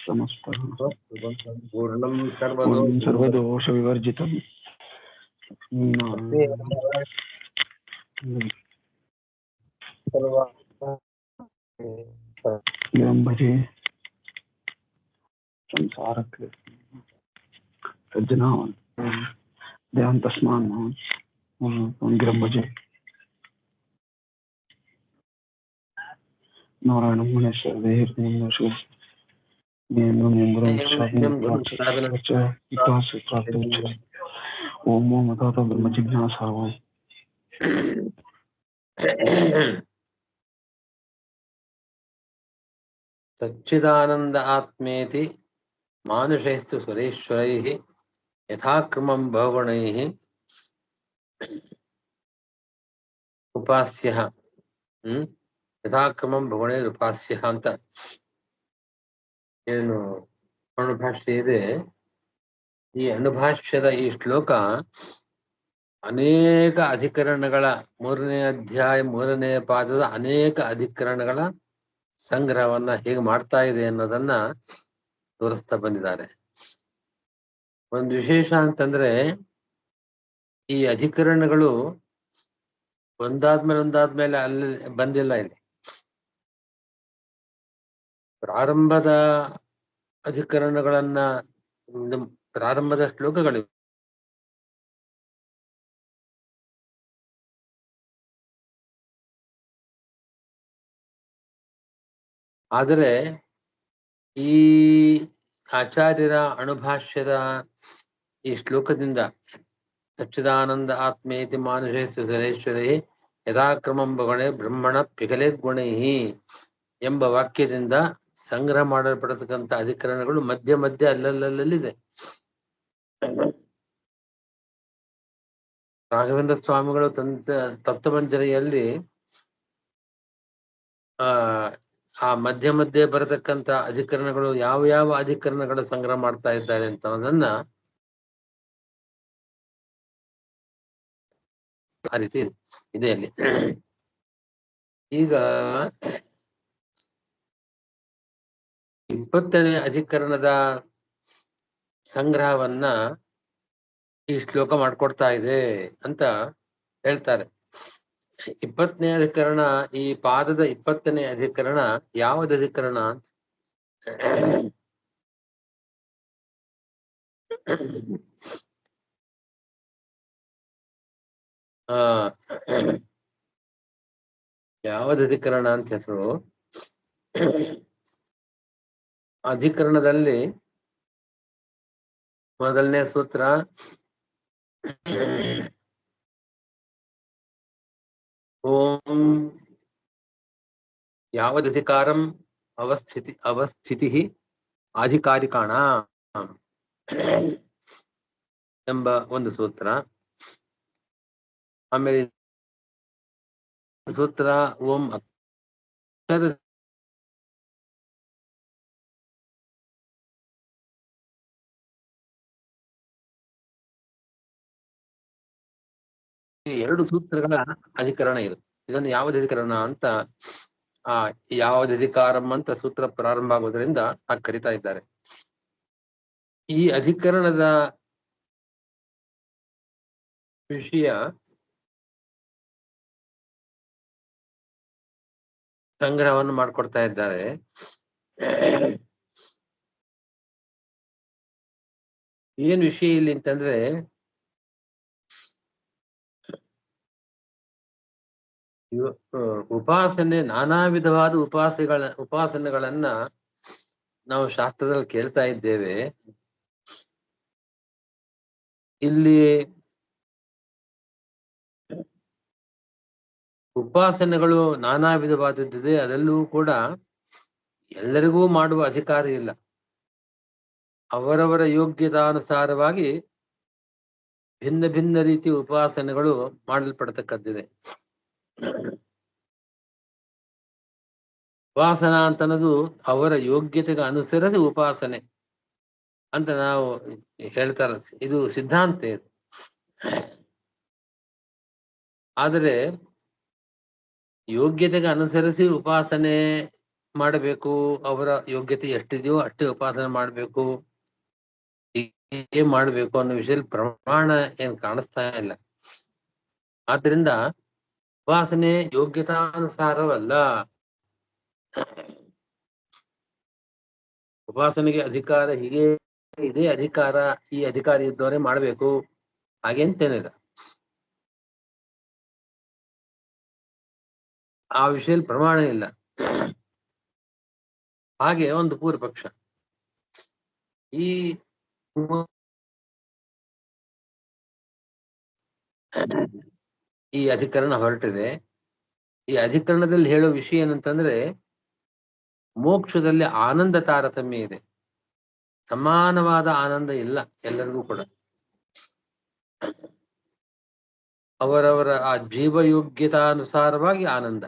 समस्तः पूर्णं सर्वदोषविवर्जितं भजे संसारಕ್ಕೆ सज्जनान् ध्यान तस्मान् गिरं भजे नारायणं मुनेश्वर देहर्निश्वर ओम ओम अथातो ब्रह्म जिज्ञासा सच्चिदानंद आत्मेति मानुषैस्तु सुरेश्वरैः यथाक्रमं भवगुणैः उपास्यः यथाक्रमं ಭವಣೈರುಪಾಸ್ಯಃ ಅಂತ ಏನು ಅನುಭಾಷ್ಯ ಇದೆ. ಈ ಅನುಭಾಷ್ಯದ ಈ ಶ್ಲೋಕ ಅನೇಕ ಅಧಿಕರಣಗಳ 3ನೇ ಅಧ್ಯಾಯ 3ನೇ ಪಾದದ ಅನೇಕ ಅಧಿಕರಣಗಳ ಸಂಗ್ರಹವನ್ನ ಹೇಗೆ ಮಾಡ್ತಾ ಇದೆ ಅನ್ನೋದನ್ನ ತೋರಿಸ್ತಾ ಬಂದಿದ್ದಾರೆ. ಒಂದು ವಿಶೇಷ ಅಂತಂದ್ರೆ ಈ ಅಧಿಕರಣಗಳು ಒಂದಾದ್ಮೇಲೆ ಅಲ್ಲಿ ಬಂದಿಲ್ಲ. ಇಲ್ಲಿ ಪ್ರಾರಂಭದ ಅಧಿಕರಣಗಳನ್ನ ಪ್ರಾರಂಭದ ಶ್ಲೋಕಗಳು ಆದರೆ ಈ ಆಚಾರ್ಯರ ಅಣುಭಾಷ್ಯದ ಈ ಶ್ಲೋಕದಿಂದ ಸಚ್ಚಿದಾನಂದ ಆತ್ಮೇತಿ ಮಾನುಷೇ ಸುರೇಶ್ವರೇ ಯಥಾಕ್ರಮಂ ಭಗಣೆ ಬ್ರಹ್ಮಣ ಪಿಗಲೆ ಗುಣೈ ಎಂಬ ವಾಕ್ಯದಿಂದ ಸಂಗ್ರಹ ಮಾಡಲ್ಪಡತಕ್ಕಂಥ ಅಧಿಕರಣಗಳು ಮಧ್ಯ ಮಧ್ಯ ಅಲ್ಲಲ್ಲಿದೆ. ರಾಘವೇಂದ್ರ ಸ್ವಾಮಿಗಳು ತತ್ವಮಂಜರಿಯಲ್ಲಿ ಆ ಮಧ್ಯ ಮಧ್ಯೆ ಬರತಕ್ಕಂತ ಅಧಿಕರಣಗಳು ಯಾವ ಯಾವ ಅಧಿಕರಣಗಳ ಸಂಗ್ರಹ ಮಾಡ್ತಾ ಇದ್ದಾರೆ ಅಂತ ಅನ್ನೋದನ್ನ ಆ ರೀತಿ ಇದೆ ಅಲ್ಲಿ. ಈಗ 20ನೇ ಅಧಿಕರಣದ ಸಂಗ್ರಹವನ್ನ ಈ ಶ್ಲೋಕ ಮಾಡ್ಕೊಡ್ತಾ ಇದೆ ಅಂತ ಹೇಳ್ತಾರೆ. 20ನೇ ಅಧಿಕರಣ, ಈ ಪಾದದ 20ನೇ ಅಧಿಕರಣ ಯಾವ್ದು ಅಧಿಕರಣ ಅಂತ ಯಾವ್ದು ಅಧಿಕರಣ ಅಂತ ಹೆಸರು. ಅಧಿಕರಣದಲ್ಲಿ ಮೊದಲನೇ ಸೂತ್ರ ಓಂ ಯಾವದಧಿಕಾರಂ ಅವಸ್ಥಿತಿ ಅಧಿಕಾರಿಕಾಣ ಎಂಬ ಒಂದು ಸೂತ್ರ. ಆಮೇಲೆ ಸೂತ್ರ ಓಂ ಅಕ್ಷರ ಎರಡು ಸೂತ್ರಗಳ ಅಧಿಕರಣ ಇದು. ಇದನ್ನು ಯಾವದ ಅಧಿಕರಣ ಅಂತ ಯಾವದ ಅಧಿಕಾರಂ ಅಂತ ಸೂತ್ರ ಪ್ರಾರಂಭ ಆಗೋದ್ರಿಂದ ಕರಿತಾ ಇದ್ದಾರೆ. ಈ ಅಧಿಕರಣದ ವಿಷಯ ಸಂಗ್ರಹವನ್ನು ಮಾಡ್ಕೊಡ್ತಾ ಇದ್ದಾರೆ. ಏನ್ ವಿಷಯ ಇಲ್ಲಿ ಅಂತಂದ್ರೆ, ಉಪಾಸನೆ, ನಾನಾ ವಿಧವಾದ ಉಪಾಸನೆಗಳನ್ನ ನಾವು ಶಾಸ್ತ್ರದಲ್ಲಿ ಕೇಳ್ತಾ ಇದ್ದೇವೆ. ಇಲ್ಲಿ ಉಪಾಸನೆಗಳು ನಾನಾ ವಿಧವಾದದ್ದಿದೆ. ಅದೆಲ್ಲೂ ಕೂಡ ಎಲ್ಲರಿಗೂ ಮಾಡುವ ಅಧಿಕಾರ ಇಲ್ಲ. ಅವರವರ ಯೋಗ್ಯತಾನುಸಾರವಾಗಿ ಭಿನ್ನ ಭಿನ್ನ ರೀತಿಯ ಉಪಾಸನೆಗಳು ಮಾಡಲ್ಪಡತಕ್ಕದ್ದಿದೆ. ಉಪಾಸನಾ ಅಂತ ಅನ್ನೋದು ಅವರ ಯೋಗ್ಯತೆಗೆ ಅನುಸರಿಸಿ ಉಪಾಸನೆ ಅಂತ ನಾವು ಹೇಳ್ತಾರ. ಇದು ಸಿದ್ಧಾಂತ ಇದು. ಆದರೆ ಯೋಗ್ಯತೆಗೆ ಅನುಸರಿಸಿ ಉಪಾಸನೆ ಮಾಡಬೇಕು, ಅವರ ಯೋಗ್ಯತೆ ಎಷ್ಟಿದೆಯೋ ಅಷ್ಟೇ ಉಪಾಸನೆ ಮಾಡಬೇಕು, ಹೀಗೆ ಮಾಡಬೇಕು ಅನ್ನೋ ವಿಷಯದಲ್ಲಿ ಪ್ರಮಾಣ ಏನ್ ಕಾಣಿಸ್ತಾ ಇಲ್ಲ. ಆದ್ರಿಂದ ಉಪಾಸನೆ ಯೋಗ್ಯತಾನುಸಾರವಲ್ಲ. ಉಪಾಸನೆಗೆ ಅಧಿಕಾರ ಹೀಗೆ ಇದೇ ಅಧಿಕಾರ, ಈ ಅಧಿಕಾರ ಇದ್ದವರೇ ಮಾಡ್ಬೇಕು ಹಾಗೇಂತೇನಿಲ್ಲ. ಆ ವಿಷಯದಲ್ಲಿ ಪ್ರಮಾಣ ಇಲ್ಲ. ಹಾಗೆ ಒಂದು ಪೂರ್ವ ಪಕ್ಷ, ಈ ಅಧಿಕರಣ ಹೊರಟಿದೆ. ಈ ಅಧಿಕರಣದಲ್ಲಿ ಹೇಳೋ ವಿಷಯ ಏನಂತಂದ್ರೆ, ಮೋಕ್ಷದಲ್ಲಿ ಆನಂದ ತಾರತಮ್ಯ ಇದೆ, ಸಮಾನವಾದ ಆನಂದ ಇಲ್ಲ ಎಲ್ಲರಿಗೂ ಕೂಡ. ಅವರವರ ಆ ಜೀವಯೋಗ್ಯತಾನುಸಾರವಾಗಿ ಆನಂದ.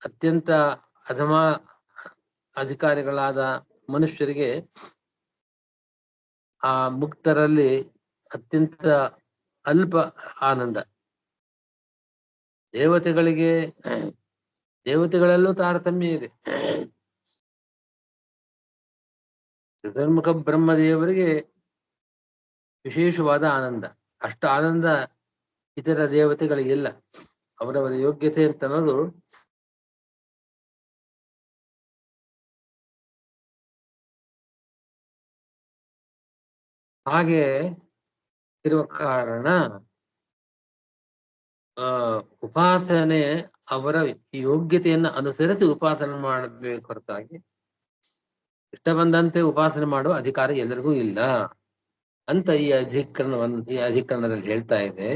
ಅತ್ಯಂತ ಅಧಮ ಅಧಿಕಾರಿಗಳಾದ ಮನುಷ್ಯರಿಗೆ ಆ ಮುಕ್ತರಲ್ಲಿ ಅತ್ಯಂತ ಅಲ್ಪ ಆನಂದ. ದೇವತೆಗಳಲ್ಲೂ ತಾರತಮ್ಯ ಇದೆ. ಚತುರ್ಮುಖ ಬ್ರಹ್ಮದೇವರಿಗೆ ವಿಶೇಷವಾದ ಆನಂದ. ಅಷ್ಟು ಆನಂದ ಇತರ ದೇವತೆಗಳಿಗಿಲ್ಲ. ಅವರವರ ಯೋಗ್ಯತೆ ಅಂತ ಅನ್ನೋದು ಹಾಗೆ ಇರುವ ಕಾರಣ ಉಪಾಸನೆ ಅವರ ಯೋಗ್ಯತೆಯನ್ನು ಅನುಸರಿಸಿ ಉಪಾಸನೆ ಮಾಡಬೇಕು ಹೊರತಾಗಿ ಇಷ್ಟ ಬಂದಂತೆ ಉಪಾಸನೆ ಮಾಡುವ ಅಧಿಕಾರ ಎಲ್ಲರಿಗೂ ಇಲ್ಲ ಅಂತ ಈ ಅಧಿಕರಣದಲ್ಲಿ ಹೇಳ್ತಾ ಇದೆ.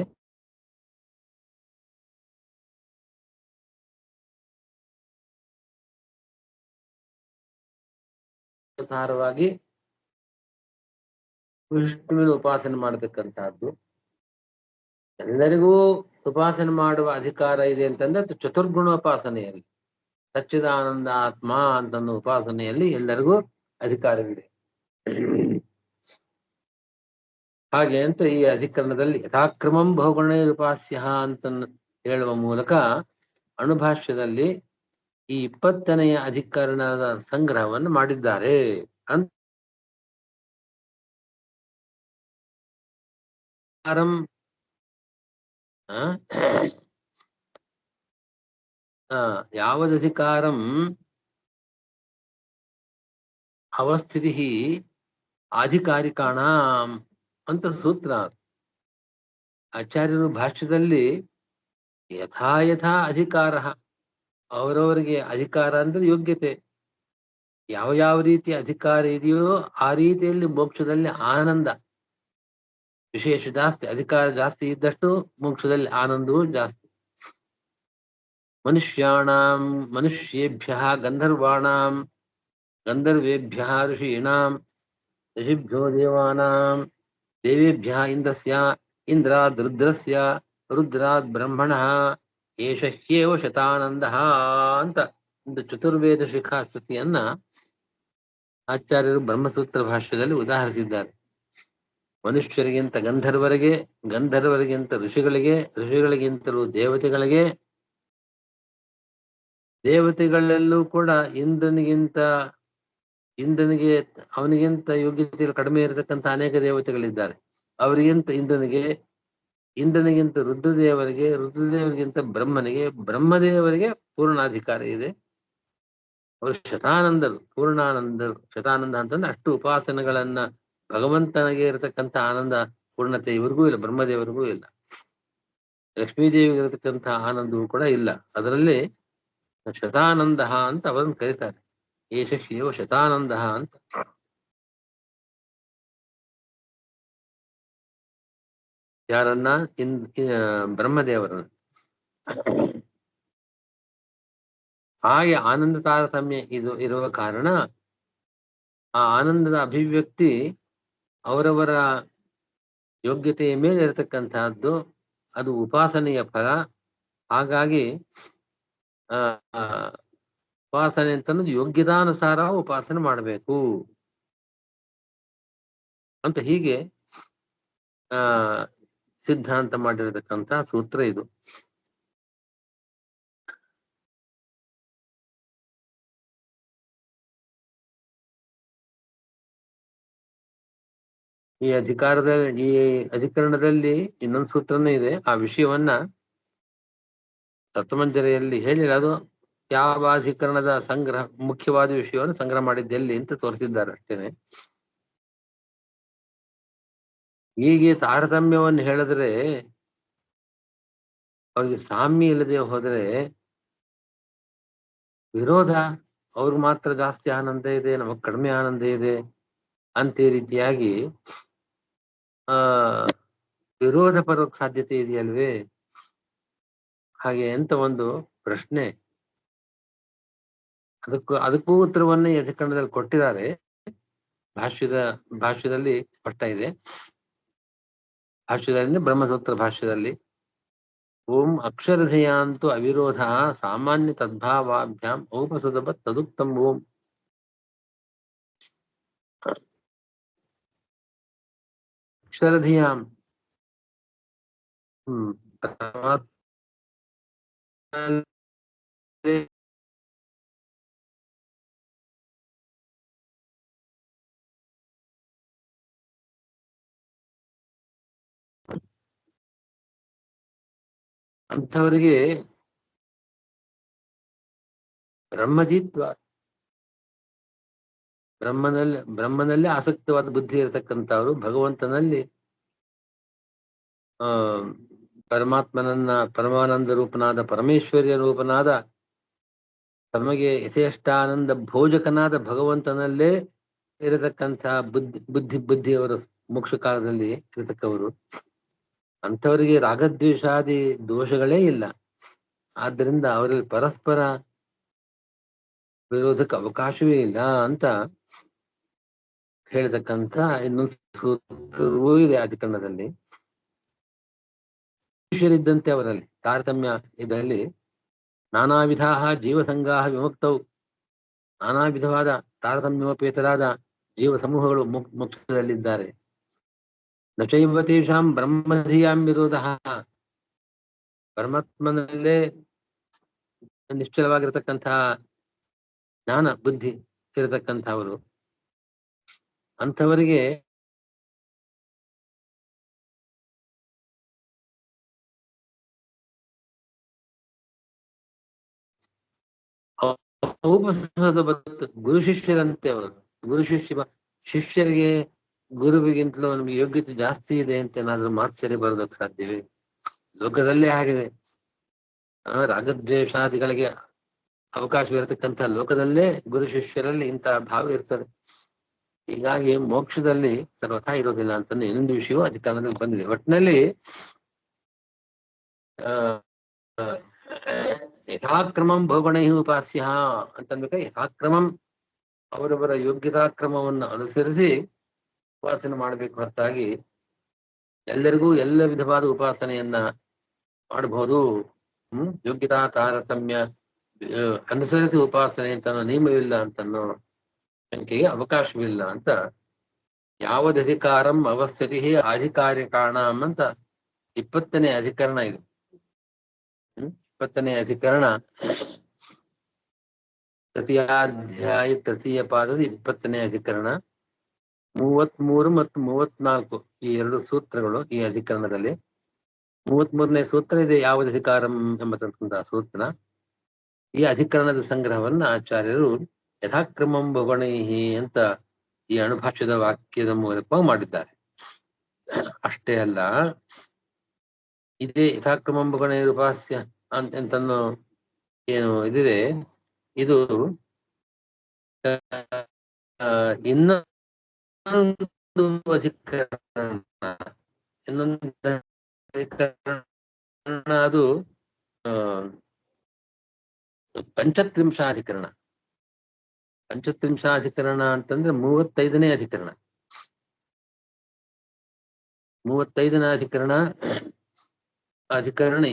ಸಾರವಾಗಿ ವಿಷ್ಣುವಿನ ಉಪಾಸನೆ ಮಾಡತಕ್ಕಂತಹದ್ದು. ಎಲ್ಲರಿಗೂ ಉಪಾಸನೆ ಮಾಡುವ ಅಧಿಕಾರ ಇದೆ ಅಂತಂದ್ರೆ ಚತುರ್ಗುಣೋಪಾಸನೆಯಲ್ಲಿ, ಸಚ್ಚಿದಾನಂದ ಆತ್ಮ ಅಂತನ್ನೋ ಉಪಾಸನೆಯಲ್ಲಿ ಎಲ್ಲರಿಗೂ ಅಧಿಕಾರವಿದೆ. ಹಾಗೆ ಅಂತ ಈ ಅಧಿಕರಣದಲ್ಲಿ ಯಥಾಕ್ರಮಂ ಬಹುಗುಣೈರುಪಾಸ್ಯ ಅಂತ ಹೇಳುವ ಮೂಲಕ ಅಣುಭಾಷ್ಯದಲ್ಲಿ ಈ 20ನೆಯ ಅಧಿಕರಣದ ಸಂಗ್ರಹವನ್ನು ಮಾಡಿದ್ದಾರೆ ಅಂತ. ಯಾವದಧಿಕಾರಂ ಅವಸ್ಥಿತಿ ಅಧಿಕಾರಿಕಾಣಾಂ ಅಂತ ಸೂತ್ರ. ಆಚಾರ್ಯರು ಭಾಷ್ಯದಲ್ಲಿ ಯಥಾ ಅಧಿಕಾರ, ಅವರವರಿಗೆ ಅಧಿಕಾರ ಅಂದ್ರೆ ಯೋಗ್ಯತೆ, ಯಾವ ರೀತಿಯ ಅಧಿಕಾರ ಇದೆಯೋ ಆ ರೀತಿಯಲ್ಲಿ ಮೋಕ್ಷದಲ್ಲಿ ಆನಂದ ವಿಶೇಷ ಜಾಸ್ತಿ. ಅಧಿಕಾರ ಜಾಸ್ತಿ ಇದ್ದಷ್ಟು ಮೋಕ್ಷದಲ್ಲಿ ಆನಂದವೂ ಜಾಸ್ತಿ. ಮನುಷ್ಯೇಭ್ಯ ಗಂಧರ್ವಾಣಾಂ, ಗಂಧರ್ವೇಭ್ಯ ಋಷೀಣಾಂ, ಋಷಿಭ್ಯೋ ದೇವಾನಾಂ, ದೇವೇಭ್ಯ ಇಂದ್ರಸ್ಯ, ಇಂದ್ರಾದ್ ರುದ್ರಸ್ಯ, ರುದ್ರಾದ್ ಬ್ರಹ್ಮಣಃ, ಏಷ ಹ್ಯೇವ ಶತಾನಂದ ಅಂತ ಒಂದು ಚತುರ್ವೇದ ಶಿಖಾ ಶ್ರುತಿಯನ್ನ ಆಚಾರ್ಯರು ಬ್ರಹ್ಮಸೂತ್ರ ಭಾಷ್ಯದಲ್ಲಿ ಉದಾಹರಿಸಿದ್ದಾರೆ. ಮನುಷ್ಯರಿಗಿಂತ ಗಂಧರ್ವರಿಗೆ, ಗಂಧರ್ವರಿಗಿಂತ ಋಷಿಗಳಿಗೆ, ಋಷಿಗಳಿಗಿಂತಲೂ ದೇವತೆಗಳಿಗೆ, ದೇವತೆಗಳಲ್ಲೂ ಕೂಡ ಇಂದ್ರನಿಗೆ ಅವನಿಗಿಂತ ಯೋಗ್ಯತೆ ಕಡಿಮೆ ಇರತಕ್ಕಂಥ ಅನೇಕ ದೇವತೆಗಳಿದ್ದಾರೆ. ಅವರಿಗಿಂತ ಇಂದ್ರನಿಗಿಂತ ರುದ್ರದೇವರಿಗೆ, ರುದ್ರದೇವರಿಗಿಂತ ಬ್ರಹ್ಮನಿಗೆ, ಬ್ರಹ್ಮದೇವರಿಗೆ ಪೂರ್ಣಾಧಿಕಾರ ಇದೆ. ಅವರು ಶತಾನಂದರು, ಪೂರ್ಣಾನಂದರು. ಶತಾನಂದ ಅಂತಂದ್ರೆ ಅಷ್ಟು ಉಪಾಸನೆಗಳನ್ನ ಭಗವಂತನಿಗೆ ಇರತಕ್ಕಂಥ ಆನಂದ ಪೂರ್ಣತೆ ಇವರಿಗೂ ಇಲ್ಲ, ಬ್ರಹ್ಮದೇವರಿಗೂ ಇಲ್ಲ. ಲಕ್ಷ್ಮೀದೇವಿಗೆ ಇರತಕ್ಕಂಥ ಆನಂದವೂ ಕೂಡ ಇಲ್ಲ. ಅದರಲ್ಲಿ ಶತಾನಂದ ಅಂತ ಅವರನ್ನು ಕರೀತಾರೆ. ಏಷ ಶಿವ ಶತಾನಂದ ಅಂತ. ಯಾರನ್ನ? ಬ್ರಹ್ಮದೇವರನ್ನ. ಹಾಗೆ ಆನಂದ ತಾರತಮ್ಯ ಇರುವ ಕಾರಣ ಆ ಆನಂದದ ಅಭಿವ್ಯಕ್ತಿ ಅವರವರ ಯೋಗ್ಯತೆಯ ಮೇಲೆ ಇರತಕ್ಕಂತಹದ್ದು. ಅದು ಉಪಾಸನೆಯ ಫಲ. ಹಾಗಾಗಿ ಉಪಾಸನೆ ಅಂತಂದ್ರೆ ಯೋಗ್ಯತಾನುಸಾರ ಉಪಾಸನೆ ಮಾಡಬೇಕು ಅಂತ ಹೀಗೆ ಸಿದ್ಧಾಂತ ಮಾಡಿರತಕ್ಕಂತ ಸೂತ್ರ ಇದು. ಈ ಅಧಿಕರಣದಲ್ಲಿ ಇನ್ನೊಂದು ಸೂತ್ರನೂ ಇದೆ. ಆ ವಿಷಯವನ್ನ ತತ್ವಮಂಜರಿಯಲ್ಲಿ ಹೇಳಿಲ್ಲ. ಅದು ಯಾವ ಅಧಿಕರಣದ ಸಂಗ್ರಹ, ಮುಖ್ಯವಾದ ವಿಷಯವನ್ನು ಸಂಗ್ರಹ ಮಾಡಿದ್ದೆಲ್ಲಿ ಅಂತ ತೋರಿಸಿದ್ದಾರೆ ಅಷ್ಟೇನೆ. ಹೀಗೆ ತಾರತಮ್ಯವನ್ನು ಹೇಳಿದ್ರೆ ಅವ್ರಿಗೆ ಸಾಮ್ಯ ಇಲ್ಲದೆ ಹೋದರೆ ವಿರೋಧ, ಅವ್ರಿಗೆ ಮಾತ್ರ ಜಾಸ್ತಿ ಆನಂದ ಇದೆ, ನಮಗ್ ಕಡಿಮೆ ಆನಂದ ಇದೆ ಅಂತ ಈ ರೀತಿಯಾಗಿ ವಿರೋಧ ಬರೋಕ್ ಸಾಧ್ಯತೆ ಇದೆಯಲ್ವೇ? ಹಾಗೆ ಅಂತ ಒಂದು ಪ್ರಶ್ನೆ. ಅದಕ್ಕೂ ಉತ್ತರವನ್ನ ಈ ಅಧಿಕರಣದಲ್ಲಿ ಕೊಟ್ಟಿದ್ದಾರೆ. ಭಾಷ್ಯದಲ್ಲಿ ಸ್ಪಷ್ಟ ಇದೆ. ಭಾಷ್ಯದಲ್ಲಿ, ಬ್ರಹ್ಮಸೂತ್ರ ಭಾಷ್ಯದಲ್ಲಿ, ಓಂ ಅಕ್ಷರಧೆಯಾಂತು ಅವಿರೋಧ ಸಾಮಾನ್ಯ ತದ್ಭಾವಾಭ್ಯಾಂ ಔಪಸದವತ್ ತದುಕ್ತಂ ಓಂ. ಅಕ್ಷರಧಿಯಾಂ ಅಂಥವರಿಗೆ ಬ್ರಹ್ಮನಲ್ಲಿ ಆಸಕ್ತವಾದ ಬುದ್ಧಿ ಇರತಕ್ಕಂಥವ್ರು ಭಗವಂತನಲ್ಲಿ ಪರಮಾನಂದ ರೂಪನಾದ, ಪರಮೇಶ್ವರಿಯ ರೂಪನಾದ, ತಮಗೆ ಯಥೇಷ್ಟಾನಂದ ಭೋಜಕನಾದ ಭಗವಂತನಲ್ಲೇ ಇರತಕ್ಕಂತಹ ಬುದ್ಧಿಯವರು ಮೋಕ್ಷ ಕಾಲದಲ್ಲಿ ಇರತಕ್ಕವರು. ಅಂಥವರಿಗೆ ರಾಗದ್ವೇಷಾದಿ ದೋಷಗಳೇ ಇಲ್ಲ. ಆದ್ದರಿಂದ ಅವರಲ್ಲಿ ಪರಸ್ಪರ ವಿರೋಧಕ್ಕೆ ಅವಕಾಶವೇ ಇಲ್ಲ ಅಂತ ಹೇಳ್ತಕ್ಕಂಥ ಇನ್ನೊಂದು ಸೂತ್ರವೂ ಇದೆ ಅಧಿಕರಣದಲ್ಲಿ. ಮನುಷ್ಯರಿದ್ದಂತೆ ಅವರಲ್ಲಿ ತಾರತಮ್ಯ ಇದರಲ್ಲಿ ನಾನಾ ವಿಧಾ ಜೀವಸಂಗಾ ವಿಮುಕ್ತವು, ನಾನಾ ವಿಧವಾದ ತಾರತಮ್ಯೋಪೇತರಾದ ಜೀವ ಸಮೂಹಗಳು ಮೋಕ್ಷದಲ್ಲಿದ್ದಾರೆ. ನಚೈವ ತೇಷಾಂ ಬ್ರಹ್ಮಧಿಯಾಂ ವಿರೋಧ, ಪರಮಾತ್ಮನಲ್ಲೇ ನಿಶ್ಚಲವಾಗಿರತಕ್ಕಂತಹ ಜ್ಞಾನ ಬುದ್ಧಿ ಇರತಕ್ಕಂಥವರು, ಅಂಥವರಿಗೆ ಗುರು ಶಿಷ್ಯರಂತೆ ಅವರು. ಶಿಷ್ಯರಿಗೆ ಗುರುವಿಗಿಂತಲೂ ನಮ್ಗೆ ಯೋಗ್ಯತೆ ಜಾಸ್ತಿ ಇದೆ ಅಂತ ಏನಾದ್ರೂ ಮಾತ್ಸರ್ಯ ಬರೋದಕ್ಕೆ ಸಾಧ್ಯವೇ? ಲೋಕದಲ್ಲೇ ಆಗಿದೆ. ರಾಗದ್ವೇಷಾದಿಗಳಿಗೆ ಅವಕಾಶವಿರತಕ್ಕಂಥ ಲೋಕದಲ್ಲೇ ಗುರು ಶಿಷ್ಯರಲ್ಲಿ ಇಂತಹ ಭಾವ ಇರ್ತದೆ. ಹೀಗಾಗಿ ಮೋಕ್ಷದಲ್ಲಿ ಸರ್ವಥಾ ಇರೋದಿಲ್ಲ ಅಂತ ಇನ್ನೊಂದು ವಿಷಯವೂ ಅಧಿಕಾರದಲ್ಲಿ ಬಂದಿದೆ. ಒಟ್ಟಿನಲ್ಲಿ ಯಥಾಕ್ರಮಂ ಭೋಗಣೈ ಉಪಾಸ್ಯ ಅಂತನ್ಬೇಕ. ಯಥಾಕ್ರಮಂ ಅವರವರ ಯೋಗ್ಯತಾಕ್ರಮವನ್ನು ಅನುಸರಿಸಿ ಉಪಾಸನೆ ಮಾಡಬೇಕು ಹೊರತಾಗಿ ಎಲ್ಲರಿಗೂ ಎಲ್ಲ ವಿಧವಾದ ಉಪಾಸನೆಯನ್ನ ಮಾಡಬಹುದು. ಯೋಗ್ಯತಾ ತಾರತಮ್ಯ ಅನುಸರಿಸಿ ಉಪಾಸನೆ ಅಂತ ನಿಯಮವಿಲ್ಲ ಅಂತನ್ನೋ ಸಂಖ್ಯೆಗೆ ಅವಕಾಶವಿಲ್ಲ ಅಂತ. ಯಾವದಧಿಕಾರಂ ಅವಸ್ಥಿತಿ ಅಧಿಕಾರಿಕಾಣಂ ಅಂತ 20ನೇ ಅಧಿಕರಣ ಇದು. 20ನೇ ಅಧಿಕರಣ ತೃತೀಯಾಧ್ಯಾಯ ತೃತೀಯ ಪಾದದ 20ನೇ ಅಧಿಕರಣ. 33 ಮತ್ತು 34 ಈ ಎರಡು ಸೂತ್ರಗಳು ಈ ಅಧಿಕರಣದಲ್ಲಿ. 33ನೇ ಸೂತ್ರ ಇದೆ ಯಾವದಧಿಕಾರಂ ಎಂಬತಕ್ಕಂತಹ ಸೂತ್ರ. ಈ ಅಧಿಕರಣದ ಸಂಗ್ರಹವನ್ನ ಆಚಾರ್ಯರು ಯಥಾಕ್ರಮಂ ಭೋಗಣೈಹಿ ಅಂತ ಈ ಅಣುಭಾಷ್ಯದ ವಾಕ್ಯದ ಮೂಲಕ ಮಾಡಿದ್ದಾರೆ. ಅಷ್ಟೇ ಅಲ್ಲ, ಇದೇ ಯಥಾಕ್ರಮಂ ಭೋಗಣೈ ಉಪಾಸ್ಯ ಅಂತನ್ನೋ ಏನು ಇದಿದೆ, ಇದು ಇನ್ನೊಂದು ಅಧಿಕರಣ ಅದು ಪಂಚತ್ರಿಂಶಾಧಿಕರಣ. ಪಂಚತ್ರಿಂಶಾಧಿಕರಣ ಅಂತಂದ್ರೆ 35ನೇ ಅಧಿಕರಣ. 35ನೇ ಅಧಿಕರಣ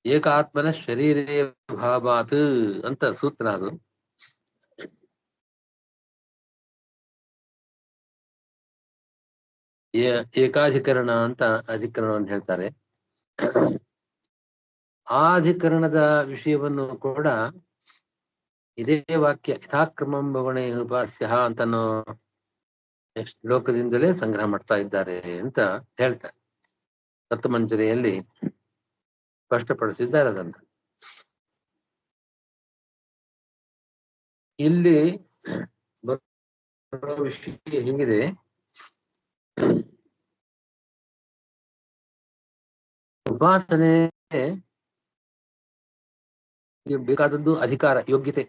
ಏಕಾತ್ಮನ ಶರೀರೇ ಭಾವಾತ್ ಅಂತ ಸೂತ್ರ. ಅದು ಏಕಾಧಿಕರಣ ಅಂತ ಅಧಿಕರಣವನ್ನು ಹೇಳ್ತಾರೆ. ಆ ಅಧಿಕರಣದ ವಿಷಯವನ್ನು ಕೂಡ ಇದೇ ವಾಕ್ಯ ಯಥಾಕ್ರಮಂ ಭೋಗಣೈ ಉಪಾಸ್ಯ ಅಂತನೋ ಶ್ಲೋಕದಿಂದಲೇ ಸಂಗ್ರಹ ಮಾಡ್ತಾ ಇದ್ದಾರೆ ಅಂತ ಹೇಳ್ತಾರೆ. ತತ್ವಮಂಜರಿಯಲ್ಲಿ ಸ್ಪಷ್ಟಪಡಿಸಿದ್ದಾರೆ ಅದನ್ನ. ಇಲ್ಲಿ ಬರೋ ವಿಷಯ ಹೀಗಿದೆ, ಉಪಾಸನೆ ಬೇಕಾದದ್ದು ಅಧಿಕಾರ, ಯೋಗ್ಯತೆ.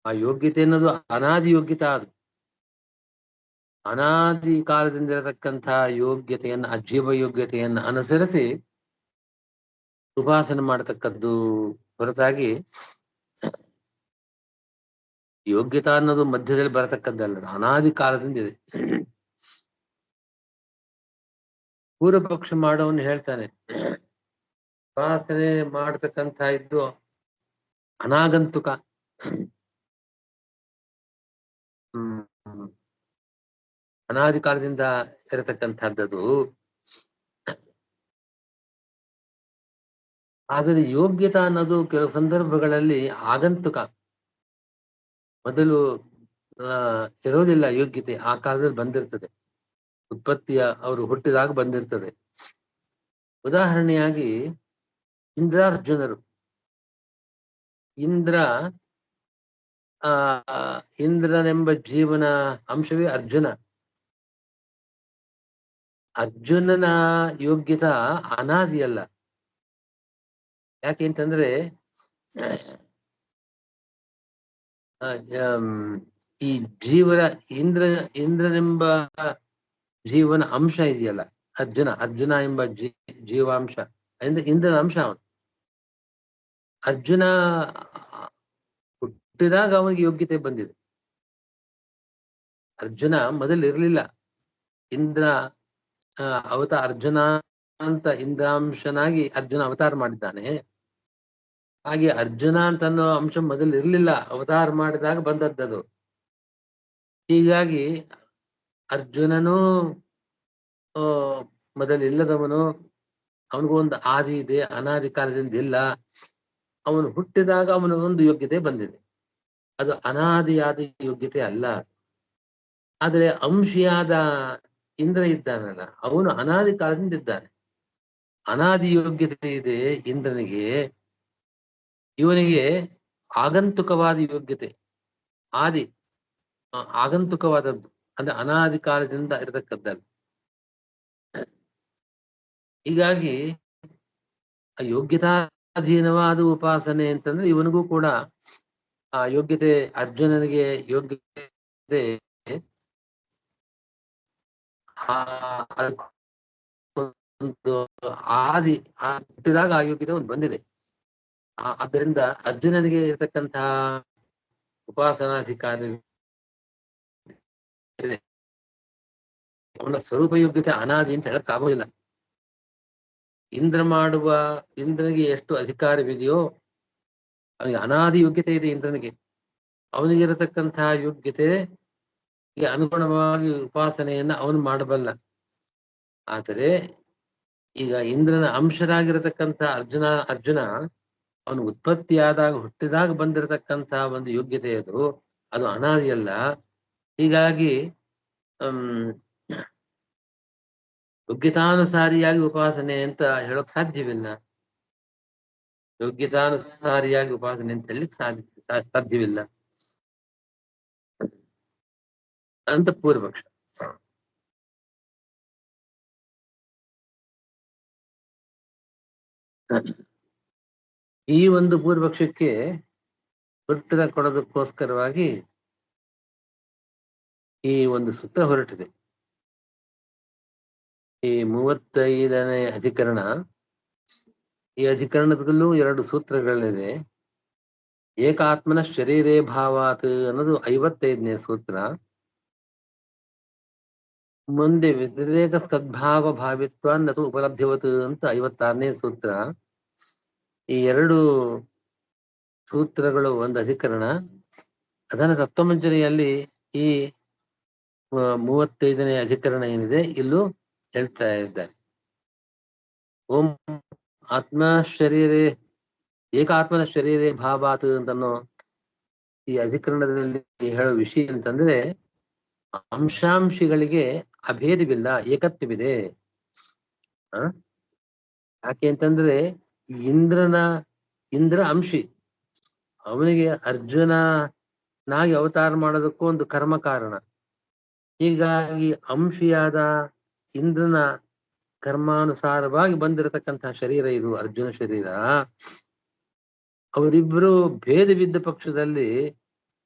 ಆ ಯೋಗ್ಯತೆ ಅನ್ನೋದು ಅನಾದಿ ಯೋಗ್ಯತೆ. ಅದು ಅನಾದಿ ಕಾಲದಿಂದ ಇರತಕ್ಕಂತಹ ಯೋಗ್ಯತೆಯನ್ನ, ಅಜೀವ ಯೋಗ್ಯತೆಯನ್ನ ಅನುಸರಿಸಿ ಉಪಾಸನೆ ಮಾಡತಕ್ಕದ್ದು ಹೊರತಾಗಿ ಯೋಗ್ಯತಾ ಅನ್ನೋದು ಮಧ್ಯದಲ್ಲಿ ಬರತಕ್ಕದ್ದಲ್ಲ, ಅನಾದಿ ಕಾಲದಿಂದ ಇದೆ. ಪೂರ್ವ ಪಕ್ಷ ಮಾಡೋವನು ಹೇಳ್ತಾನೆ, ಉಪಾಸನೆ ಮಾಡತಕ್ಕಂತ ಇದ್ದು ಅನಾಗಂತುಕ. ಅನಾದಿ ಕಾಲದಿಂದ ಇರತಕ್ಕಂಥದ್ದು. ಆದರೆ ಯೋಗ್ಯತಾ ಅನ್ನೋದು ಕೆಲವು ಸಂದರ್ಭಗಳಲ್ಲಿ ಆಗಂತುಕ. ಮೊದಲು ಇರೋದಿಲ್ಲ ಯೋಗ್ಯತೆ, ಆ ಕಾಲದಲ್ಲಿ ಬಂದಿರ್ತದೆ, ಉತ್ಪತ್ತಿಯ ಅವರು ಹುಟ್ಟಿದಾಗ ಬಂದಿರ್ತದೆ. ಉದಾಹರಣೆಯಾಗಿ ಇಂದ್ರಾರ್ಜುನರು. ಇಂದ್ರನೆಂಬ ಜೀವನ ಅಂಶವೇ ಅರ್ಜುನ. ಅರ್ಜುನನ ಯೋಗ್ಯತಾ ಅನಾದಿಯಲ್ಲ. ಯಾಕೆ ಅಂತಂದ್ರೆ ಈ ಇಂದ್ರನೆಂಬ ಜೀವನ ಅಂಶ ಇದೆಯಲ್ಲ, ಅರ್ಜುನ ಎಂಬ ಜೀವಾಂಶ, ಇಂದ್ರನ ಅಂಶ ಅವನು. ಅರ್ಜುನ ಹುಟ್ಟಿದಾಗ ಅವನಿಗೆ ಯೋಗ್ಯತೆ ಬಂದಿದೆ. ಅರ್ಜುನ ಮೊದಲಿರ್ಲಿಲ್ಲ. ಅರ್ಜುನ ಅಂತ ಇಂದ್ರಾಂಶನಾಗಿ ಅರ್ಜುನ ಅವತಾರ ಮಾಡಿದ್ದಾನೆ. ಹಾಗೆ ಅರ್ಜುನ ಅಂತ ಅನ್ನೋ ಅಂಶ ಮೊದಲಿರ್ಲಿಲ್ಲ, ಅವತಾರ ಮಾಡಿದಾಗ ಬಂದದ್ದದು. ಹೀಗಾಗಿ ಅರ್ಜುನನು ಮೊದಲಿಲ್ಲದವನು, ಅವನಿಗೂ ಒಂದು ಆದಿ ಇದೆ, ಅನಾದಿ ಕಾಲದಿಂದ ಇಲ್ಲ. ಅವನು ಹುಟ್ಟಿದಾಗ ಅವನ ಒಂದು ಯೋಗ್ಯತೆ ಬಂದಿದೆ, ಅದು ಅನಾದಿಯಾದ ಯೋಗ್ಯತೆ ಅಲ್ಲ. ಆದರೆ ಅಂಶಿಯಾದ ಇಂದ್ರ ಇದ್ದಾನಲ್ಲ, ಅವನು ಅನಾದಿ ಕಾಲದಿಂದ ಇದ್ದಾನೆ, ಅನಾದಿ ಯೋಗ್ಯತೆ ಇದೆ ಇಂದ್ರನಿಗೆ. ಇವನಿಗೆ ಆಗಂತುಕವಾದ ಯೋಗ್ಯತೆ, ಆಗಂತುಕವಾದದ್ದು, ಅಂದ್ರೆ ಅನಾದಿ ಕಾಲದಿಂದ ಇರತಕ್ಕದ್ದಲ್ಲ. ಹೀಗಾಗಿ ಯೋಗ್ಯತಾಧೀನವಾದ ಉಪಾಸನೆ ಅಂತಂದ್ರೆ ಇವನಿಗೂ ಕೂಡ ಆ ಯೋಗ್ಯತೆ, ಅರ್ಜುನನಿಗೆ ಯೋಗ್ಯತೆ ಹುಟ್ಟಿದಾಗ ಆ ಯೋಗ್ಯತೆ ಒಂದು ಬಂದಿದೆ. ಆದ್ದರಿಂದ ಅರ್ಜುನನಿಗೆ ಇರತಕ್ಕಂತಹ ಉಪಾಸನಾಧಿಕಾರ ಅವನ ಸ್ವರೂಪ ಯೋಗ್ಯತೆ ಅನಾದಿ ಅಂತ ಹೇಳಕ್ ಆಗೋದಿಲ್ಲ. ಇಂದ್ರನಿಗೆ ಎಷ್ಟು ಅಧಿಕಾರವಿದೆಯೋ ಅವನಿಗೆ ಅನಾದಿ ಯೋಗ್ಯತೆ ಇದೆ. ಇಂದ್ರನಿಗೆ ಅವನಿಗೆ ಇರತಕ್ಕಂತಹ ಯೋಗ್ಯತೆ ಅನುಗುಣವಾಗಿ ಉಪಾಸನೆಯನ್ನ ಅವನು ಮಾಡಬಲ್ಲ. ಆದರೆ ಈಗ ಇಂದ್ರನ ಅಂಶರಾಗಿರತಕ್ಕಂಥ ಅರ್ಜುನ ಅವನು ಉತ್ಪತ್ತಿಯಾದಾಗ, ಹುಟ್ಟಿದಾಗ ಬಂದಿರತಕ್ಕಂತಹ ಒಂದು ಯೋಗ್ಯತೆ ಅದು ಅನಾದಿಯಲ್ಲ. ಹೀಗಾಗಿ ಯೋಗ್ಯತಾನುಸಾರಿಯಾಗಿ ಉಪಾಸನೆ ಅಂತ ಹೇಳಕ್ ಸಾಧ್ಯವಿಲ್ಲ. ಯೋಗ್ಯತಾನುಸಾರಿಯಾಗಿ ಉಪಾಸನೆ ಅಂತ ಹೇಳಲಿಕ್ಕೆ ಸಾಧ್ಯವಿಲ್ಲ ಅಂತ ಪೂರ್ವಪಕ್ಷ. ಈ ಒಂದು ಪೂರ್ವಪಕ್ಷಕ್ಕೆ ಉತ್ತರ ಕೊಡೋದಕ್ಕೋಸ್ಕರವಾಗಿ ಈ ಒಂದು ಸೂತ್ರ ಹೊರಟಿದೆ. ಈ 35ನೇ ಅಧಿಕರಣ. ಈ ಅಧಿಕರಣದಲ್ಲೂ 2 ಸೂತ್ರಗಳಿದೆ. ಏಕಾತ್ಮನ ಶರೀರೇ ಭಾವಾತ್ ಅನ್ನೋದು 55ನೇ ಸೂತ್ರ. ಮುಂದೆ ವ್ಯತಿರೇಕ ಸದ್ಭಾವ ಭಾವಿತ್ವ ಅನ್ನೋದು ಉಪಲಬ್ಧಿವತ್ ಅಂತ 56ನೇ ಸೂತ್ರ. ಈ 2 ಸೂತ್ರಗಳು ಒಂದು ಅಧಿಕರಣ. ಅದನ್ನ ತತ್ವಮಂಜರಿಯಲ್ಲಿ ಈ 35ನೇ ಅಧಿಕರಣ ಏನಿದೆ ಇಲ್ಲೂ ಹೇಳ್ತಾ ಇದ್ದಾರೆ. ಓಂ ಆತ್ಮ ಶರೀರೇ ಏಕಾತ್ಮನ ಶರೀರೇ ಭಾವಾತ್ ಅಂತನೋ ಈ ಅಧಿಕರಣದಲ್ಲಿ ಹೇಳೋ ವಿಷಯ ಅಂತಂದ್ರೆ, ಅಂಶಾಂಶಿಗಳಿಗೆ ಅಭೇದವಿಲ್ಲ, ಏಕತ್ವವಿದೆ. ಯಾಕೆ ಅಂತಂದ್ರೆ ಇಂದ್ರ ಅಂಶಿ, ಅವನಿಗೆ ಅರ್ಜುನನಾಗಿ ಅವತಾರ ಮಾಡೋದಕ್ಕೂ ಒಂದು ಕರ್ಮ ಕಾರಣ. ಹೀಗಾಗಿ ಅಂಶಿಯಾದ ಇಂದ್ರನ ಕರ್ಮಾನುಸಾರವಾಗಿ ಬಂದಿರತಕ್ಕಂತಹ ಶರೀರ ಇದು ಅರ್ಜುನ ಶರೀರ. ಅವರಿಬ್ಬರು ಭೇದವಿದ್ದ ಪಕ್ಷದಲ್ಲಿ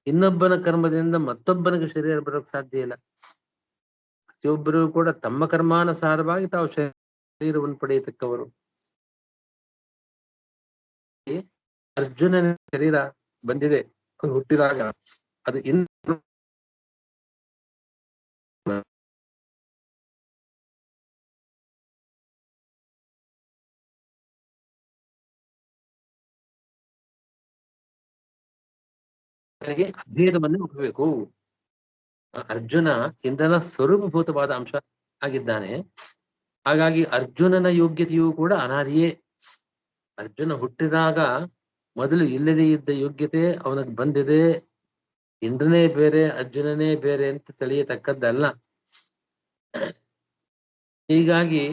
ಇನ್ನೊಬ್ಬನ ಕರ್ಮದಿಂದ ಮತ್ತೊಬ್ಬನಿಗೆ ಶರೀರ ಬರೋಕ್ ಸಾಧ್ಯ ಇಲ್ಲ. ಪ್ರತಿಯೊಬ್ಬರು ಕೂಡ ತಮ್ಮ ಕರ್ಮಾನುಸಾರವಾಗಿ ತಾವು ಶರೀರವನ್ನು ಪಡೆಯತಕ್ಕವರು. ಅರ್ಜುನನ ಶರೀರ ಬಂದಿದೆ, ಹುಟ್ಟಿದಾಗ ಅದು ಅಭೇದವನ್ನು ಹೋಗಬೇಕು. ಅರ್ಜುನ ಇಂದ್ರನ ಸ್ವರೂಪಭೂತವಾದ ಅಂಶ ಆಗಿದ್ದಾನೆ. ಹಾಗಾಗಿ ಅರ್ಜುನನ ಯೋಗ್ಯತೆಯೂ ಕೂಡ ಅನಾದಿಯೇ. ಅರ್ಜುನ ಹುಟ್ಟಿದಾಗ ಮೊದಲು ಇಲ್ಲದೆ ಇದ್ದ ಯೋಗ್ಯತೆ ಅವನಿಗೆ ಬಂದಿದೆ. ಇಂದ್ರನೇ ಬೇರೆ ಅರ್ಜುನನೇ ಬೇರೆ ಅಂತ ತಿಳಿಯತಕ್ಕದ್ದಲ್ಲ. ಹೀಗಾಗಿ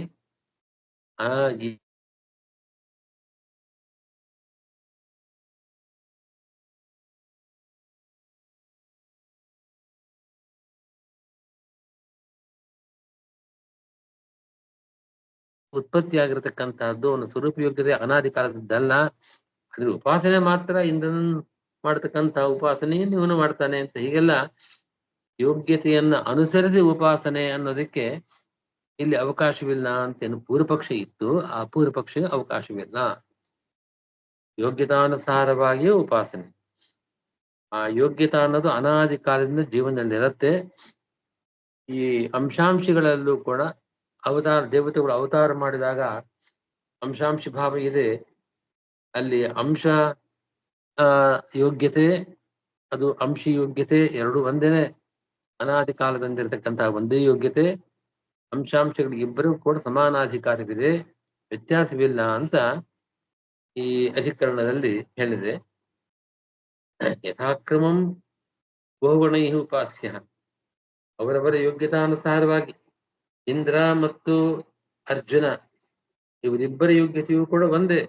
ಉತ್ಪತ್ತಿಯಾಗಿರತಕ್ಕಂತಹದ್ದು ಒಂದು ಸ್ವರೂಪ ಯೋಗ್ಯತೆ ಅನಾದಿ ಕಾಲದದ್ದಲ್ಲ. ಅದ್ರ ಉಪಾಸನೆ ಮಾತ್ರ ಇಂದ್ರನ ಮಾಡ್ತಕ್ಕಂತಹ ಉಪಾಸನೆಯನ್ನು ಇವನು ಮಾಡ್ತಾನೆ ಅಂತ ಹೀಗೆಲ್ಲ ಯೋಗ್ಯತೆಯನ್ನ ಅನುಸರಿಸಿ ಉಪಾಸನೆ ಅನ್ನೋದಕ್ಕೆ ಇಲ್ಲಿ ಅವಕಾಶವಿಲ್ಲ ಅಂತೇನು ಪೂರ್ವಪಕ್ಷ ಇತ್ತು, ಆ ಪೂರ್ವಪಕ್ಷಕ್ಕೆ ಅವಕಾಶವಿಲ್ಲ. ಯೋಗ್ಯತಾನುಸಾರವಾಗಿಯೇ ಉಪಾಸನೆ. ಆ ಯೋಗ್ಯತಾ ಅನ್ನೋದು ಅನಾದಿ ಕಾಲದಿಂದ ಜೀವನದಲ್ಲಿರುತ್ತೆ. ಈ ಅಂಶಾಂಶಗಳಲ್ಲೂ ಕೂಡ ದೇವತೆಗಳು ಅವತಾರ ಮಾಡಿದಾಗ ಅಂಶಾಂಶ ಭಾವ ಇದೆ. ಅಲ್ಲಿ ಅಂಶ ಯೋಗ್ಯತೆ, ಅದು ಅಂಶಿ ಯೋಗ್ಯತೆ ಎರಡು ಒಂದೇನೆ. ಅನಾದಿ ಕಾಲದಿಂದಿರತಕ್ಕಂತಹ ಒಂದೇ ಯೋಗ್ಯತೆ. ಅಂಶಾಂಶಗಳಿಗೆ ಇಬ್ಬರೂ ಕೂಡ ಸಮಾನಾಧಿಕಾರವಿದೆ, ವ್ಯತ್ಯಾಸವಿಲ್ಲ ಅಂತ ಈ ಅಧಿಕರಣದಲ್ಲಿ ಹೇಳಿದೆ. ಯಥಾಕ್ರಮಂ ಬಹುಗುಣೈ ಉಪಾಸ್ಯ, ಅವರವರ ಯೋಗ್ಯತಾನುಸಾರವಾಗಿ ಇಂದ್ರ ಮತ್ತು ಅರ್ಜುನ ಇವರಿಬ್ಬರ ಯೋಗ್ಯತೆಯೂ ಕೂಡ ಒಂದೇ,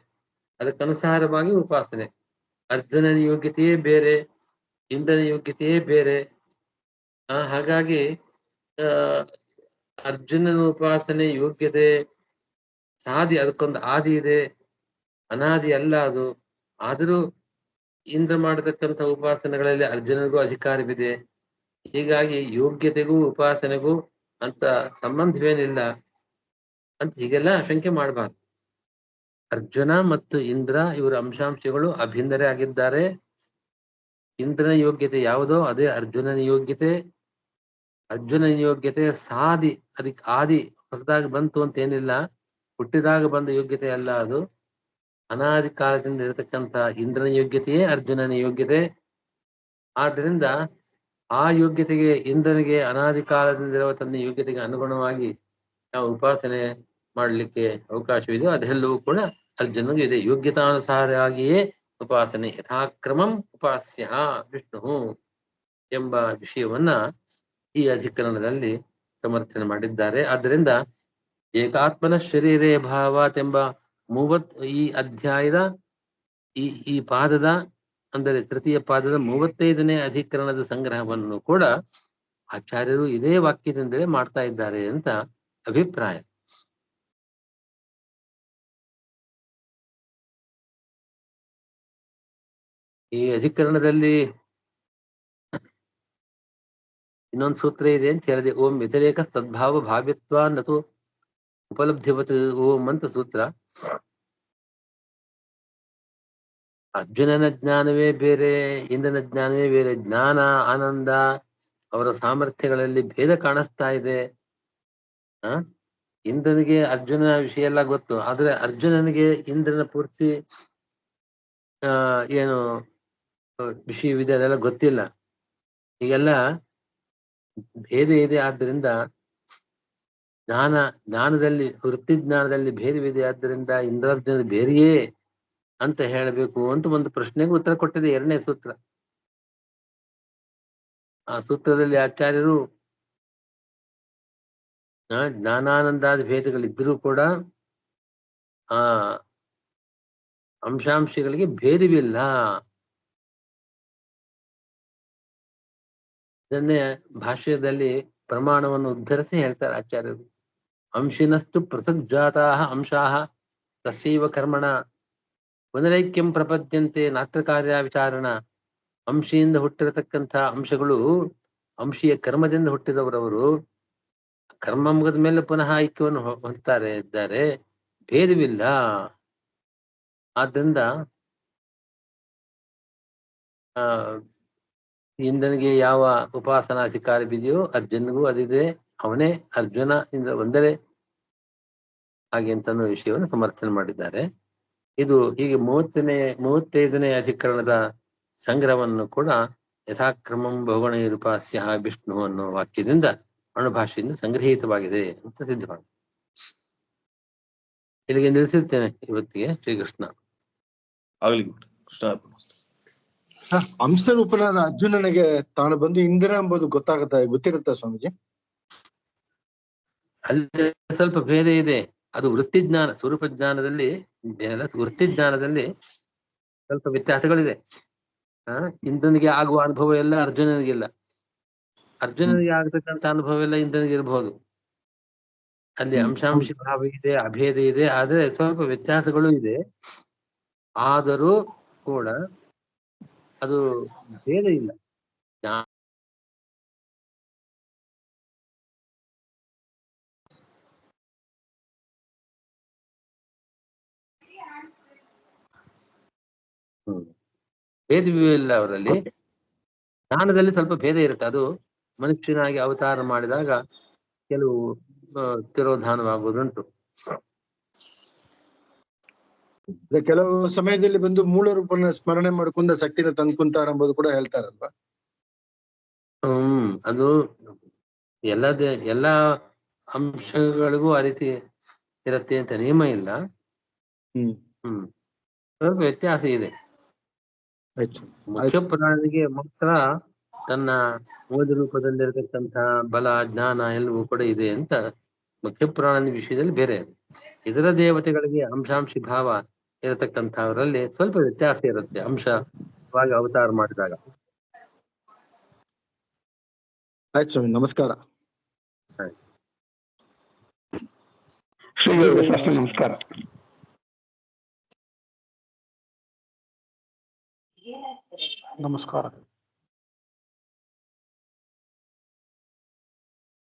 ಅದಕ್ಕನುಸಾರವಾಗಿ ಉಪಾಸನೆ. ಅರ್ಜುನನ ಯೋಗ್ಯತೆಯೇ ಬೇರೆ, ಇಂದ್ರನ ಯೋಗ್ಯತೆಯೇ ಬೇರೆ. ಹಾಗಾಗಿ ಅರ್ಜುನನ ಉಪಾಸನೆ ಯೋಗ್ಯತೆ ಸಾಧಿ, ಅದಕ್ಕೊಂದು ಆದಿ ಇದೆ, ಅನಾದಿ ಅಲ್ಲ ಅದು. ಆದರೂ ಇಂದ್ರ ಮಾಡತಕ್ಕಂಥ ಉಪಾಸನೆಗಳಲ್ಲಿ ಅರ್ಜುನನಿಗೂ ಅಧಿಕಾರವಿದೆ. ಹೀಗಾಗಿ ಯೋಗ್ಯತೆಗೂ ಉಪಾಸನೆಗೂ ಅಂತ ಸಂಬಂಧವೇನಿಲ್ಲ ಅಂತ ಹೀಗೆಲ್ಲ ಶಂಕೆ ಮಾಡಬಾರ್ದು. ಅರ್ಜುನ ಮತ್ತು ಇಂದ್ರ ಇವರ ಅಂಶಾಂಶಗಳು ಅಭಿನ್ನರೇ ಆಗಿದ್ದಾರೆ. ಇಂದ್ರನ ಯೋಗ್ಯತೆ ಯಾವುದೋ ಅದೇ ಅರ್ಜುನನ ಯೋಗ್ಯತೆ. ಅರ್ಜುನನ ಯೋಗ್ಯತೆ ಸಾಧಿ, ಅದಕ್ಕೆ ಆದಿ ಹೊಸದಾಗಿ ಬಂತು ಅಂತ ಏನಿಲ್ಲ, ಹುಟ್ಟಿದಾಗ ಬಂದ ಯೋಗ್ಯತೆ ಅಲ್ಲ ಅದು. ಅನಾದಿ ಕಾಲದಿಂದ ಇರತಕ್ಕಂತ ಇಂದ್ರನ ಯೋಗ್ಯತೆಯೇ ಅರ್ಜುನನ ಯೋಗ್ಯತೆ. ಆದ್ರಿಂದ ಆ ಯೋಗ್ಯತೆಗೆ, ಇಂದ್ರನಿಗೆ ಅನಾದಿ ಕಾಲದಿಂದ ಇರುವ ತನ್ನ ಯೋಗ್ಯತೆಗೆ ಅನುಗುಣವಾಗಿ ನಾವು ಉಪಾಸನೆ ಮಾಡಲಿಕ್ಕೆ ಅವಕಾಶವಿದೆ. ಅದೆಲ್ಲವೂ ಕೂಡ ಅರ್ಜುನನಿಗೆ ಇದೆ. ಯೋಗ್ಯತಾನುಸಾರವಾಗಿಯೇ ಉಪಾಸನೆ. ಯಥಾಕ್ರಮಂ ಉಪಾಸ್ಯ ವಿಷ್ಣು ಎಂಬ ವಿಷಯವನ್ನ ಈ ಅಧಿಕರಣದಲ್ಲಿ ಸಮರ್ಥನೆ ಮಾಡಿದ್ದಾರೆ. ಆದ್ದರಿಂದ ಏಕಾತ್ಮನ ಶರೀರೇ ಭಾವಾತ್ ಎಂಬ ಈ ಅಧ್ಯಾಯದ ಈ ಪಾದದ, ಅಂದರೆ ತೃತೀಯ ಪಾದದ 35ನೇ ಅಧಿಕರಣದ ಸಂಗ್ರಹವನ್ನು ಕೂಡ ಆಚಾರ್ಯರು ಇದೇ ವಾಕ್ಯದಿಂದಲೇ ಮಾಡ್ತಾ ಇದ್ದಾರೆ ಅಂತ ಅಭಿಪ್ರಾಯ. ಈ ಅಧಿಕರಣದಲ್ಲಿ ಇನ್ನೊಂದು ಸೂತ್ರ ಇದೆ ಅಂತ ಹೇಳಿದೆ. ಓಂ ವ್ಯತಿರೇಕ ಸದ್ಭಾವ ಭಾವ್ಯತ್ವ ನತು ಉಪಲಬ್ಧಿವತ್ ಓಂ ಅಂತ ಸೂತ್ರ. ಅರ್ಜುನನ ಜ್ಞಾನವೇ ಬೇರೆ, ಇಂದ್ರನ ಜ್ಞಾನವೇ ಬೇರೆ. ಜ್ಞಾನ, ಆನಂದ, ಅವರ ಸಾಮರ್ಥ್ಯಗಳಲ್ಲಿ ಭೇದ ಕಾಣಿಸ್ತಾ ಇದೆ. ಇಂದ್ರನಿಗೆ ಅರ್ಜುನನ ವಿಷಯ ಎಲ್ಲ ಗೊತ್ತು, ಆದ್ರೆ ಅರ್ಜುನನಿಗೆ ಇಂದ್ರನ ಪೂರ್ತಿ ಏನು ವಿಷಯವಿದೆ ಅದೆಲ್ಲ ಗೊತ್ತಿಲ್ಲ. ಹೀಗೆಲ್ಲ ಭೇದ ಇದೆ. ಆದ್ದರಿಂದ ಜ್ಞಾನದಲ್ಲಿ, ವೃತ್ತಿ ಜ್ಞಾನದಲ್ಲಿ ಭೇದವಿದೆ. ಆದ್ದರಿಂದ ಇಂದ್ರಾರ್ಜುನ ಬೇರೆಯೇ ಅಂತ ಹೇಳಬೇಕು ಅಂತ ಒಂದು ಪ್ರಶ್ನೆಗೆ ಉತ್ತರ ಕೊಟ್ಟಿದೆ 2ನೇ ಸೂತ್ರ. ಆ ಸೂತ್ರದಲ್ಲಿ ಆಚಾರ್ಯರು ಜ್ಞಾನಾನಂದಾದಿ ಭೇದಗಳಿದ್ರೂ ಕೂಡ ಆ ಅಂಶಾಂಶಗಳಿಗೆ ಭೇದವಿಲ್ಲ. ಇದನ್ನೇ ಭಾಷ್ಯದಲ್ಲಿ ಪ್ರಮಾಣವನ್ನು ಉದ್ಧರಿಸಿ ಹೇಳ್ತಾರೆ ಆಚಾರ್ಯರು. ಅಂಶಿನಸ್ತು ಪೃಥಕ್ ಜಾತಾಃ ಅಂಶಾಃ ತಸ್ಯೈವ ಕರ್ಮಣ ಪುನರೈಕ್ಯಂ ಪ್ರಪದ್ಯಂತೆ ನಾತ್ರ ಕಾರ್ಯ ವಿಚಾರಣ. ಅಂಶಿಯಿಂದ ಹುಟ್ಟಿರತಕ್ಕಂಥ ಅಂಶಗಳು ಅಂಶೀಯ ಕರ್ಮದಿಂದ ಹುಟ್ಟಿದವರವರು ಕರ್ಮ ಮುಗಿದ ಮೇಲೆ ಪುನಃ ಐಕ್ಯವನ್ನು ಹೊಂದ್ತಾರೆ ಇದ್ದಾರೆ, ಭೇದವಿಲ್ಲ. ಆದ್ದರಿಂದ ಇಂದ್ರನಿಗೆ ಯಾವ ಉಪಾಸನಾಧಿಕಾರವಿದೆಯೋ ಅರ್ಜುನ್ಗೂ ಅದಿದೆ, ಅವನೇ ಅರ್ಜುನ ಇಂದ್ರ ಒಂದರೇ ಹಾಗೆ ಅಂತ ಅನ್ನೋ ವಿಷಯವನ್ನು ಸಮರ್ಥನೆ ಮಾಡಿದ್ದಾರೆ. ಇದು ಹೀಗೆ 35ನೇ ಅಧಿಕರಣದ ಸಂಗ್ರಹವನ್ನು ಕೂಡ ಯಥಾಕ್ರಮಂ ಬಹುಗುಣೈರುಪಾಸ್ಯ ವಿಷ್ಣು ಅನ್ನೋ ವಾಕ್ಯದಿಂದ ಅಣುಭಾಷೆಯಿಂದ ಸಂಗ್ರಹಿತವಾಗಿದೆ ಅಂತ ಸಿದ್ಧವಾಗಿದೆ. ಇಲ್ಲಿಗೆ ನಿಲ್ಲಿಸುತ್ತೇನೆ ಇವತ್ತಿಗೆ. ಶ್ರೀಕೃಷ್ಣ ಆಗಲಿ. ಕೃಷ್ಣ ಅಂಶ ರೂಪನಾದ ಅರ್ಜುನನಿಗೆ ತಾನು ಬಂದು ಇಂದ್ರ ಎಂಬುದು ಗೊತ್ತಿರುತ್ತಾ ಸ್ವಾಮೀಜಿ? ಅಲ್ಲಿ ಸ್ವಲ್ಪ ಭೇದ ಇದೆ. ಅದು ವೃತ್ತಿ ಜ್ಞಾನ, ಸ್ವರೂಪ ಜ್ಞಾನದಲ್ಲಿ ವೃತ್ತಿ ಜ್ಞಾನದಲ್ಲಿ ಸ್ವಲ್ಪ ವ್ಯತ್ಯಾಸಗಳಿದೆ. ಇಂದ್ರನಿಗೆ ಆಗುವ ಅನುಭವ ಎಲ್ಲ ಅರ್ಜುನನಿಗಿಲ್ಲ, ಅರ್ಜುನನಿಗೆ ಆಗತಕ್ಕಂಥ ಅನುಭವ ಎಲ್ಲ ಇಂದ್ರನಿಗೆ ಇರಬಹುದು. ಅಲ್ಲಿ ಅಂಶಾಂಶ ಭಾವ ಇದೆ, ಅಭೇದ ಇದೆ, ಆದ್ರೆ ಸ್ವಲ್ಪ ವ್ಯತ್ಯಾಸಗಳು ಇದೆ. ಆದರೂ ಕೂಡ ಅದು ಭೇದ ಇಲ್ಲ. ಭೇದವಿಲ್ಲ ಅವರಲ್ಲಿ. ಜ್ಞಾನದಲ್ಲಿ ಸ್ವಲ್ಪ ಭೇದ ಇರುತ್ತೆ. ಅದು ಮನುಷ್ಯನಾಗಿ ಅವತಾರ ಮಾಡಿದಾಗ ಕೆಲವು ತಿರೋಧಾನವಾಗುವುದುಂಟು. ಕೆಲವು ಸಮಯದಲ್ಲಿ ಬಂದು ಮೂಲ ರೂಪನ ಸ್ಮರಣೆ ಮಾಡ್ಕೊಂಡ ಶಕ್ತಿನ ತಂದ್ಕೊಂತಾರ ಎಂಬುದು ಕೂಡ ಹೇಳ್ತಾರಲ್ವಾ? ಅದು ಎಲ್ಲ ಅಂಶಗಳಿಗೂ ಆ ರೀತಿ ಇರತ್ತೆ ಅಂತ ನಿಯಮ ಇಲ್ಲ. ಸ್ವಲ್ಪ ವ್ಯತ್ಯಾಸ ಇದೆ. ಮುಖ್ಯ ಪುರಾಣಿಗೆ ಮಾತ್ರ ತನ್ನ ಮೂಲ ರೂಪದಲ್ಲಿರತಕ್ಕಂಥ ಬಲ, ಜ್ಞಾನ ಎಲ್ಲವೂ ಕೂಡ ಇದೆ ಅಂತ ಮುಖ್ಯ ಪುರಾಣದ ವಿಷಯದಲ್ಲಿ ಬೇರೆ. ಇದರ ದೇವತೆಗಳಿಗೆ ಅಂಶಾಂಶಿ ಭಾವ ಇರತಕ್ಕಂಥವರಲ್ಲಿ ಸ್ವಲ್ಪ ವ್ಯತ್ಯಾಸ ಇರುತ್ತೆ ಅಂಶವಾಗಿ ಅವತಾರ ಮಾಡಿದಾಗ. ಆಯ್ತು ಸ್ವಾಮಿ, ನಮಸ್ಕಾರ. ನಮಸ್ಕಾರ. ನಮಸ್ಕಾರ.